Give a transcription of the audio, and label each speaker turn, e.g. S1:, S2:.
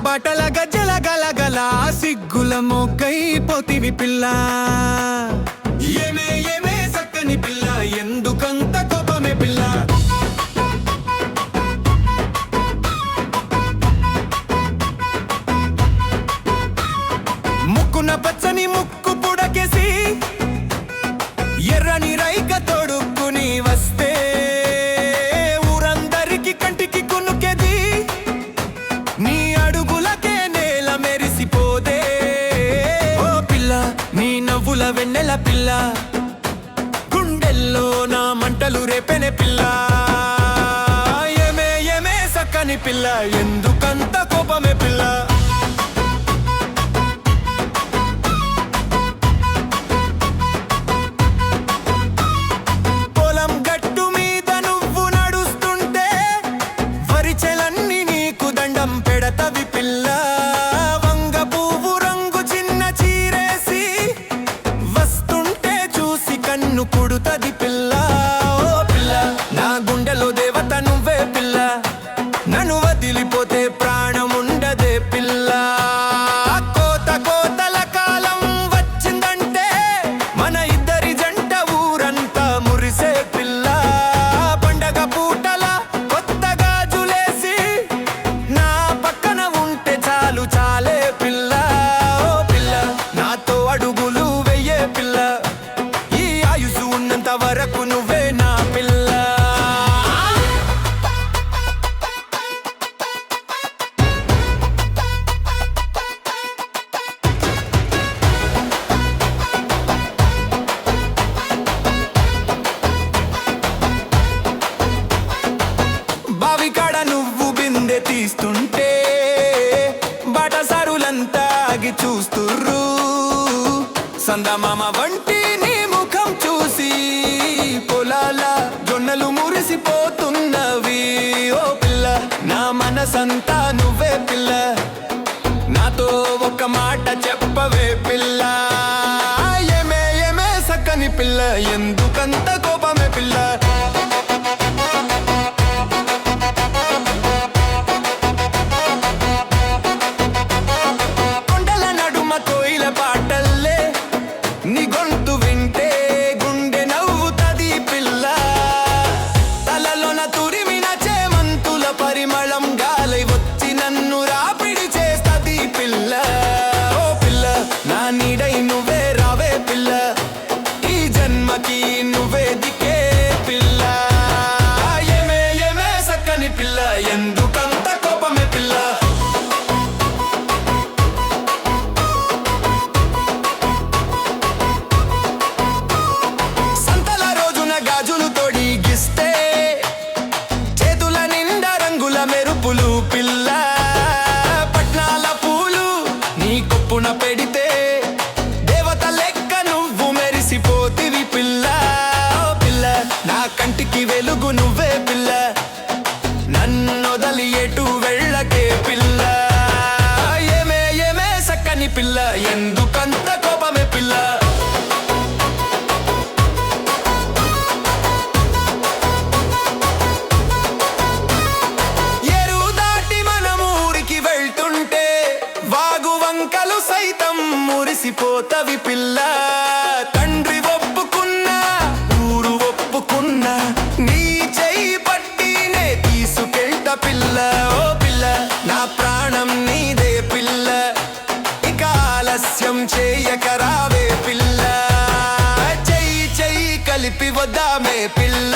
S1: బాటల గజ్జల గలగల సిగ్గుల మొగ్గైపోతివి పిల్ల ఏమే ఏమే సక్కని పిల్ల ఎందుకంత కోపమే పిల్ల ముక్కున పచ్చని ముక్కు పుడకేసి ఎర్రని రైక తోడుక్కుని వస్తే ఊరందరికి కంటికి కునుకెది నీ అడుగులకే నేల మెరిసిపోదే ఓ పిల్ల నీ నవ్వుల వెన్నెల పిల్ల గుండెల్లో నా మంటలు రేపెనే పిల్ల ఏమే ఏమే సక్కని పిల్ల ఎందుకంత కోపమే పిల్ల పెడతవి పిల్ల వంగ పువ్వు రంగు చిన్న చీరేసి వస్తుంటే చూసి కన్ను కుడుతది పిల్ల ఓ పిల్ల నా గుండెలో దేవత నువ్వే పిల్ల నన్ను వదిలిపోతే ప్రాణం ఉండదే పిల్ల కోత కోతల కాలం వచ్చిందంటే మన ఇద్దరి జంట ఊరంతా మురిసే పిల్ల పండగ పూటల కొత్త గాజులేసి చాలే పిల్ల ఓ పిల్ల నాతో అడుగులు వెయ్యే పిల్ల ఈ ఆయుసు ఉన్నంత వరకు నువ్వే నా పిల్ల బావికాడ నువ్వు బిందె తీస్తుంటే బాటసారులంతా ఆగి చూస్తుర్రు సందమామ వంటి నీ ముఖం చూసి పొలాల జొన్నలు మురిసిపోతున్నవి ఓ పిల్ల నా మనసంతా నువ్వే పిల్ల నాతో ఒక మాట చెప్పవే పిల్ల ఏమే ఏమే సక్కని పిల్ల ఎందుకంత కోపమే పిల్ల నీ గొంతు వింటే గుండె నవ్వుతది పిల్ల తలలోన తురిమిన చేమంతుల పరిమళం గాలి వచ్చి నన్ను రాపిడి చేస్తది పిల్ల ఓ పిల్ల నా నీడై నువ్వే రావే పిల్ల ఈ జన్మకి నువ్వే దిక్కే పిల్ల ఏమే ఏమే సక్కని పిల్ల ఎందుకంత కోపమే పిల్ల మెరుపులు పిల్ల పట్నాల పూలు నీ కొప్పున పెడితే దేవత లెక్క నువ్వు మెరిసిపోతివి పిల్ల ఓ పిల్ల నా కంటికి వెలుగు నువ్వే పిల్ల నన్నొదలి ఎటు వెళ్ళకే పిల్ల ఏమే ఏమే సక్కని పిల్ల ఎందుకంత కోపమే పిల్ల సైతం మురిసిపోతవి పిల్ల తండ్రి ఒప్పుకున్నా ఊరు ఒప్పుకున్నా నీ చెయ్యి పట్టినే తీసుకెళ్తా పిల్ల ఓ పిల్ల నా ప్రాణం నీదే పిల్ల ఇక ఆలస్యం చేయకరావే పిల్ల చెయ్యి చెయ్యి కలిపి వద్దామే పిల్ల